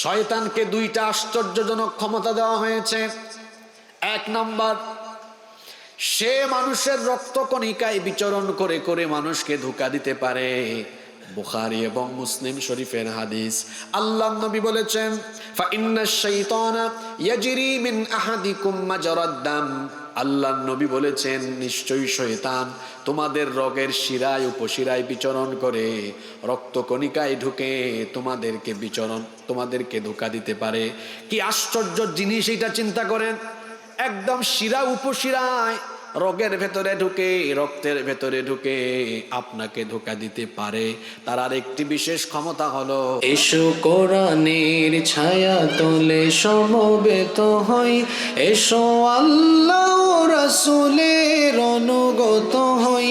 শয়তানকে দুইটা আশ্চর্যজনক ক্ষমতা দেওয়া হয়েছে। এক নাম্বার, সে মানুষের রক্তকণিকায় বিচরণ করে করে মানুষকে ধোঁকা দিতে পারে। বুখারী এবং মুসলিম শরীফের হাদিস। আল্লাহর নবী বলেছেন, ফা ইন্নাশ শাইতানা ইয়াজরি মিন আহাদিকুম মাজরাদ দাম। আল্লাহর নবী বলেছেন, নিশ্চয়ই শয়তান তোমাদের রগের শিরায় উপশিরায় বিচরণ করে, রক্তকণিকায় ঢুকে তোমাদেরকে ধোঁকা দিতে পারে। কি আশ্চর্য জিনিস এটা চিন্তা করেন। একদম শিরা উপশিরায় রগের ভেতরে ঢুকে, রক্তের ভেতরে ঢুকে আপনাকে ধোঁকা দিতে পারে। তার আরেকটি বিশেষ ক্ষমতা হলো, এসো কোরআনের ছায়া তলে সমবেত হই, এসো আল্লাহ রাসূলের অনুগত হই।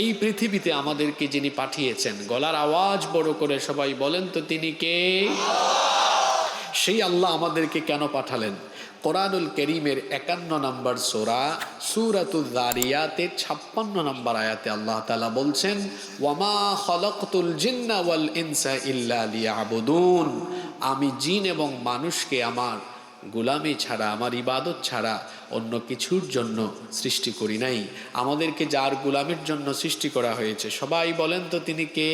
এই পৃথিবীতে আমাদেরকে যিনি পাঠিয়েছেন, গলার আওয়াজ বড় করে সবাই বলেন তো তিনি কে? সেই আল্লাহ আমাদেরকে কেন পাঠালেন? কোরআনুল কারীমের 51 নম্বর সূরা সূরাতুয যারিয়াতের 56 নম্বর আয়াতে আল্লাহ তাআলা বলছেন, ওয়ামা খালাকতুল জিন্না ওয়াল ইনসা ইল্লা লিয়াবুদুন। আমি জিন এবং মানুষকে আমার গোলামি ছাড়া, আমার ইবাদত ছাড়া অন্য কিছুর জন্য সৃষ্টি করি নাই। আমাদেরকে যার গোলামির জন্য সৃষ্টি করা হয়েছে, সবাই বলেন তো তিনি কে?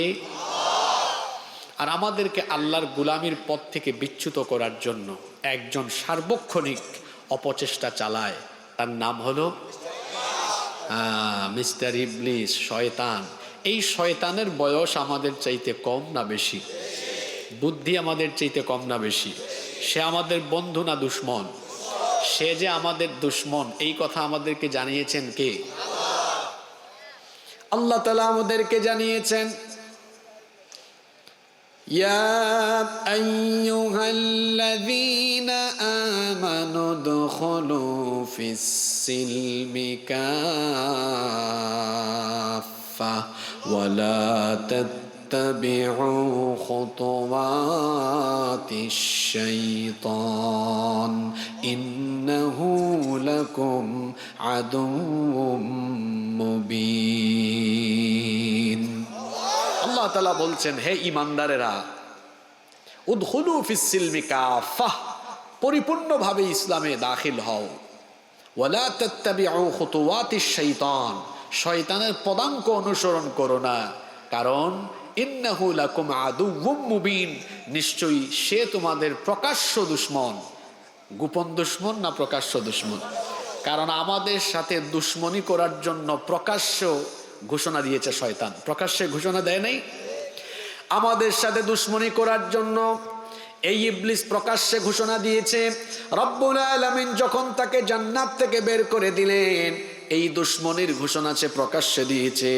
আর আমাদেরকে আল্লাহর গোলামির পথ থেকে বিচ্যুত করার জন্য একজন সার্বক্ষণিক অপচেষ্টা চালায়, তার নাম হলো মিস্টার ইবলিস, শয়তান। এই শয়তানের বয়স আমাদের চাইতে কম না বেশি? বুদ্ধি আমাদের চাইতে কম না বেশি? সে আমাদের বন্ধু না দুশ্মন? সে যে আমাদের দুশ্মন, এই কথা আমাদেরকে জানিয়েছেন কে? আল্লাহ তাআলা আমাদেরকে জানিয়েছেন, ইয়া আইয়ুহাল্লাযীনা আমানু দুখুলু ফিস-সিলমি কাফা ওয়া লা তাত্তাবিউ খুতুওয়াতিশ শাইতান ইন্নাহু লাকুম আদুউম মুবিন। আল্লাহ তাআলা বলছেন, হে ঈমানদারেরা, উদখুলু ফিস-সিলমি কাফা, পরিপূর্ণভাবে ইসলামে দাখিল হও। ওয়ালা তাত্তাবিউ খুতুওয়াতিশ শাইতান, শয়তানের পদাঙ্ক অনুসরণ করো না, কারণ ইন্নাহু লাকুম আদুউম মুবিন, নিশ্চয়ই সে তোমাদের প্রকাশ্য দুশমন। গোপন দুশমন না প্রকাশ্য দুশমন? কারণ আমাদের সাথে দুশমনি করার জন্য প্রকাশ্য ঘোষণা দিয়েছে শয়তান। প্রকাশ্যে ঘোষণা দেয় নাই? আমাদের সাথে দুশমনি করার জন্য এই ইবলিস প্রকাশ্যে ঘোষণা দিয়েছে। রব্বুল আলামিন যখন তাকে জান্নাত থেকে বের করে দিলেন, এই দুশমনির ঘোষণা সে প্রকাশ্যে দিয়েছে।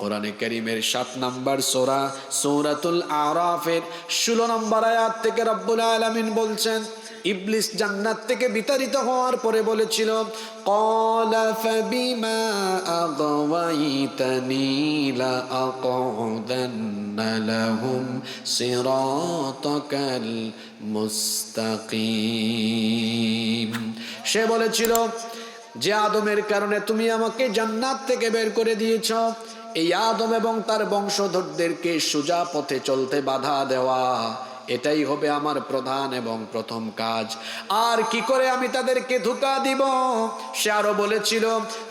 কোরআনে কারীমের 7 নম্বর সূরা সূরাতুল আরাফের 16 নম্বর আয়াত থেকে রব্বুল আলামিন বলছেন, ইবলিস জান্নাত থেকে বিতাড়িত হওয়ার পরে বলেছিল, ক্বালা ফাবিমা আগাওয়াইতানি লা আকুদান্না লাহুম সিরাতাকাল মুস্তাকিম। সে বলেছিল, যে আদমের কারণে তুমি আমাকে জান্নাত থেকে বের করে দিয়েছ, এই আদম এবং তার বংশধরদেরকে সোজা পথে চলতে বাধা দেওয়া, এটাই হবে আমার প্রধান এবং প্রথম কাজ। আর কি করে আমি তাদেরকে ধোঁকা দিব? সে আরো বলেছিল,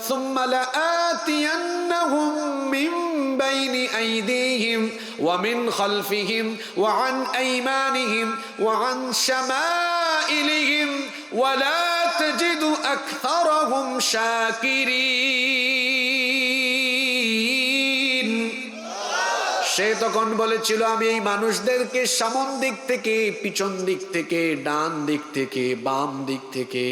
সুম্মা লাআতিয়ান্নাহুম মিন বাইনি আইদিহিম ওয়া মিন খালফিহিম ওয়া আন আইমানিহিম ওয়া আন শামাইলিহিম ওয়া লা তাজিদু আকথারাহুম শাকিরিন। সে তখন বলেছিল, আমি এই মানুষদেরকে সামন দিক থেকে, পিছন দিক থেকে, ডান দিক থেকে, বাম দিক থেকে,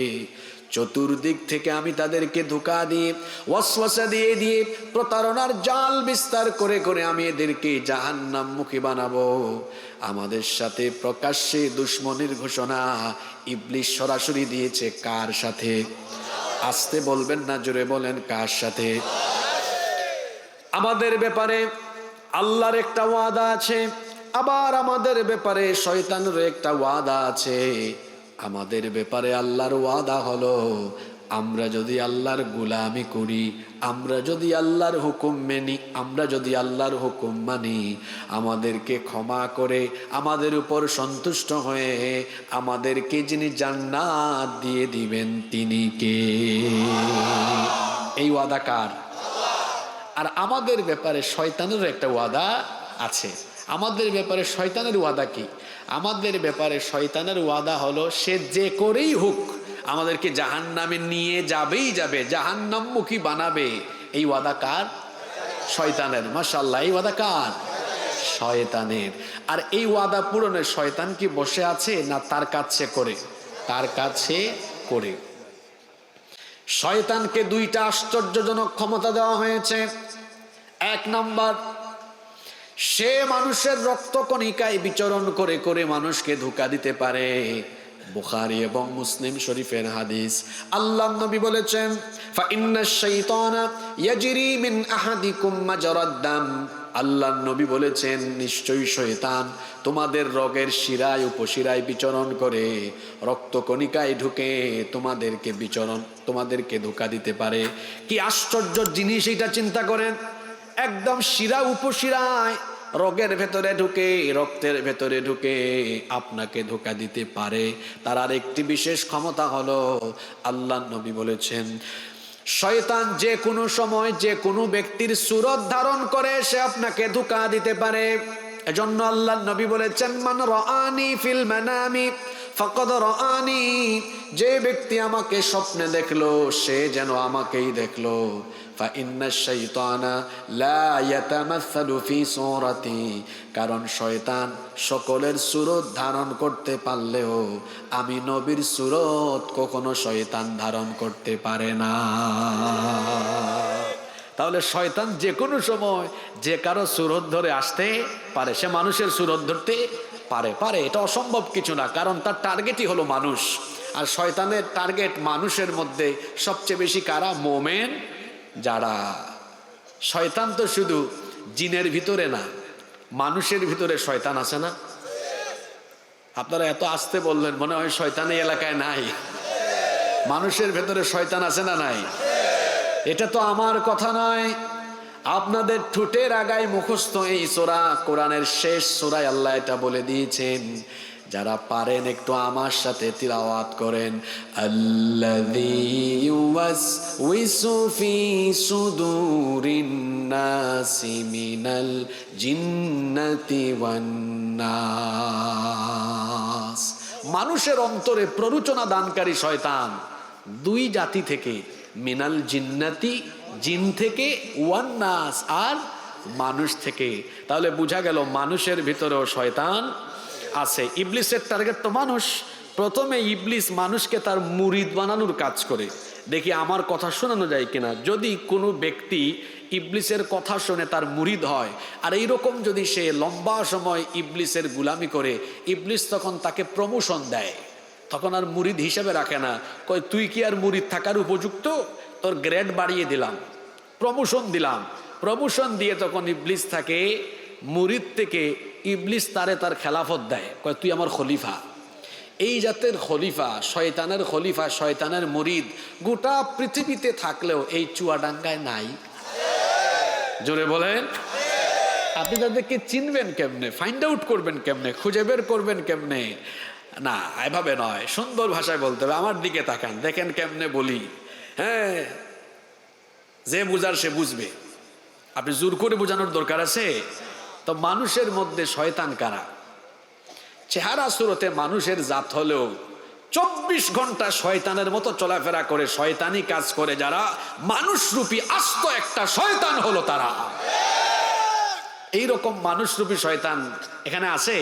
চতুর্দিক থেকে আমি তাদেরকে ধোঁকা দিয়ে, ওয়াসওয়াসা দিয়ে দিয়ে, প্রতারণার জাল বিস্তার করে করে আমি এদেরকে জাহান্নামমুখী বানাবো। আমাদের সাথে প্রকাশ্যে দুশমনির ঘোষণা ইবলিস সরাসরি দিয়েছে। কার সাথে? আস্তে বলবেন না, জোরে বলেন, কার সাথে? আমাদের ব্যাপারে আল্লাহর একটা ওয়াদা আছে, আবার আমাদের ব্যাপারে শয়তানের একটা ওয়াদা আছে। আমাদের ব্যাপারে আল্লাহর ওয়াদা হলো, আমরা যদি আল্লাহর গোলামি করি, আমরা যদি আল্লাহর হুকুম মেনি, আমরা যদি আল্লাহর হুকুম মানি, আমাদেরকে ক্ষমা করে আমাদের উপর সন্তুষ্ট হয়ে আমাদেরকে যিনি জান্নাত দিয়ে দিবেন তিনি কে? এই ওয়াদা কার? আর আমাদের ব্যাপারে শয়তানের একটা ওয়াদা আছে। আমাদের ব্যাপারে শয়তানের ওয়াদা কি? আমাদের ব্যাপারে শয়তানের ওয়াদা হলো সে যে করেই হোক আমাদেরকে জাহান্নামে নিয়ে যাবেই যাবে, জাহান্নামমুখী বানাবে। এই ওয়াদা কার? শয়তানের। মাশাআল্লাহ, এই ওয়াদা কার? শয়তানের। আর এই ওয়াদা পূরণে শয়তান কি বসে আছে? না, তার কাছে করে, তার কাছে করে। শয়তানকে দুইটা আশ্চর্যজনক ক্ষমতা দেওয়া হয়েছে। এক নাম্বার, সে মানুষের রক্তকণিকায় বিচরণ করে করে মানুষকে ধোঁকা দিতে পারে। বুখারী এবং মুসলিম শরীফের হাদিস, আল্লাহর নবী বলেছেন, ফা ইন্নাশ শাইতানা ইয়াজরি মিন আহাদিকুম মাজরাদ দাম। আল্লাহর নবী বলেছেন, নিশ্চয়ই শয়তান তোমাদের রগের শিরায় উপশিরায় বিচরণ করে, রক্তকণিকায় ঢুকে তোমাদেরকে ধোঁকা দিতে পারে। কি আশ্চর্য জিনিস এটা, চিন্তা করেন। একদম শিরা উপশিরায়, রগের ভেতরে ঢুকে, রক্তের ভেতরে ঢুকে আপনাকে ধোঁকা দিতে পারে। তার আর একটি বিশেষ ক্ষমতা হলো, আল্লাহর নবী বলেছেন, শয়তান যে কোনো সময় যে কোনো ব্যক্তির সুরত ধারণ করে সে আপনাকে ধোঁকা দিতে পারে। এজন্য আল্লাহর নবী বলেছেন, মান রাআনি ফিল মানামি ফাকাদ রাআনি। যে ব্যক্তি আমাকে স্বপ্নে দেখলো সে যেন আমাকেই দেখলো। ফাইন্নাশ শাইতানা লা ইয়াতামাসসালু ফি সূরাতি। কারণ শয়তান সকলের সুরত ধারণ করতে পারলেও আমি নবীর সুরত কখনো শয়তান ধারণ করতে পারে না। তাহলে শয়তান যে কোনো সময় যে কারো সুরত ধরে আসতে পারে। সে মানুষের সুরত ধরতে পারে, এটা অসম্ভব কিছু না, কারণ তার টার্গেটই হলো মানুষ। আর শয়তানের টার্গেট মানুষের মধ্যে সবচেয়ে বেশি কারা? মোমেন যারা। শয়তান তো শুধু জিনের ভিতরে না, মানুষের ভিতরে শয়তান আছে না? আপনারা এত আস্তে বললেন, মনে হয় শয়তান এই এলাকায় নাই। মানুষের ভেতরে শয়তান আছে না নাই? এটা তো আমার কথা নয়, আপনাদের ঠোঁটের আগায় মুখস্থ এই সূরা, কোরআনের শেষ সূরায় আল্লাহ এটা বলে দিয়েছেন। যারা পারেন একটু আমার সাথে তিলাওয়াত করেন, আল্লাযী ইউওয়াসওয়িসু ফি সুদুরিন নাসি মিনাল জিন্নাতি ওয়ান নাস। মানুষের অন্তরে প্ররোচনা দানকারী শয়তান দুই জাতি থেকে, মিনাল জিন্নাতি জিন থেকে, ওয়ান নাস আর মানুষ থেকে। তাহলে বোঝা গেল মানুষের ভিতরেও শয়তান আছে। ইবলিসের টার্গেট তো মানুষ। প্রথমে ইবলিস মানুষকে তার মুরিদ বানানোর কাজ করে, দেখি আমার কথা শোনানো যায় কিনা। যদি কোনো ব্যক্তি ইবলিসের কথা শুনে তার মুরিদ হয়, আর এইরকম যদি সে লম্বা সময় ইবলিসের গুলামি করে, ইবলিস তখন তাকে প্রমোশন দেয়, তখন আর মুরিদ হিসেবে রাখে না। কই, তুই কি আর মুরিদ থাকার উপযুক্ত? তোর গ্রেড বাড়িয়ে দিলাম, প্রমোশন দিলাম। প্রমোশন দিয়ে তখন ইবলিস থাকে মুরিদ থেকে, ইবলিস তার খেলাফত দেয়, কয় তুই আমার খলিফা। এই জাতের খলিফা, শয়তানের খলিফা, শয়তানের মুরিদ গোটা পৃথিবীতে থাকলেও এই চুয়াডাঙ্গায় নাই। জোরে বলেন। আপনি তাদেরকে চিনবেন কেমনে? ফাইন্ড আউট করবেন কেমনে? খুঁজে বের করবেন কেমনে? না, এভাবে নয়, সুন্দর ভাষায় বলতে হবে। আমার দিকে তাকান, দেখেন কেমনে বলি। হ্যাঁ, যে বুঝার সে বুঝবে, আপনি জোর করে বোঝানোর দরকার আছে? তো মানুষের মধ্যে শয়তান কারা? চেহারা সুরতে মানুষের জাত হলেও 24 ঘন্টা শয়তানের মতো চলাফেরা করে, শয়তানি কাজ করে যারা, মানুষরূপী আস্ত একটা শয়তান হলো তারা। এইরকম মানুষরূপী শয়তান এখানে আছে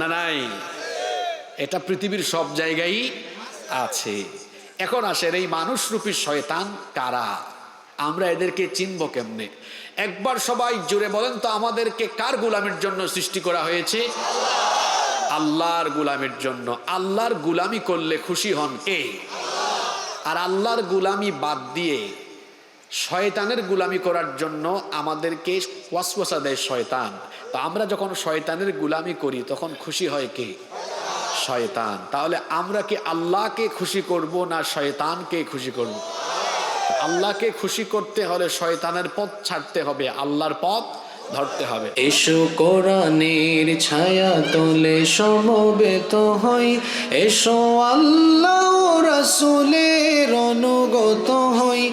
না নাই? এটা পৃথিবীর সব জায়গায় আছে। এখন আসেন, এই মানুষরূপী শয়তান কারা? আমরা এদেরকে চিনব কেমনে? একবার সবাই জুড়ে বলেন তো, আমাদেরকে কার গোলামির জন্য সৃষ্টি করা হয়েছে? আল্লাহর গোলামির জন্য। আল্লাহর গোলামি করলে খুশি হন কে? আর আল্লাহর গোলামি বাদ দিয়ে শয়তানের গোলামি করার জন্য আমাদেরকে ওয়াসওয়াসা দেয় শয়তান। তো আমরা যখন শয়তানের গোলামি করি তখন খুশি হয় কে? শয়তান। তাহলে আমরা কি আল্লাহকে খুশি করব না শয়তানকে খুশি করব? আল্লাহকে খুশি করতে হলে শয়তানের পথ ছাড়তে হবে, আল্লাহর পথ ধরতে হবে। এসো কোরআনের ছায়া তলে সমবেত হই, এসো আল্লাহ রাসূলের অনুগত হই।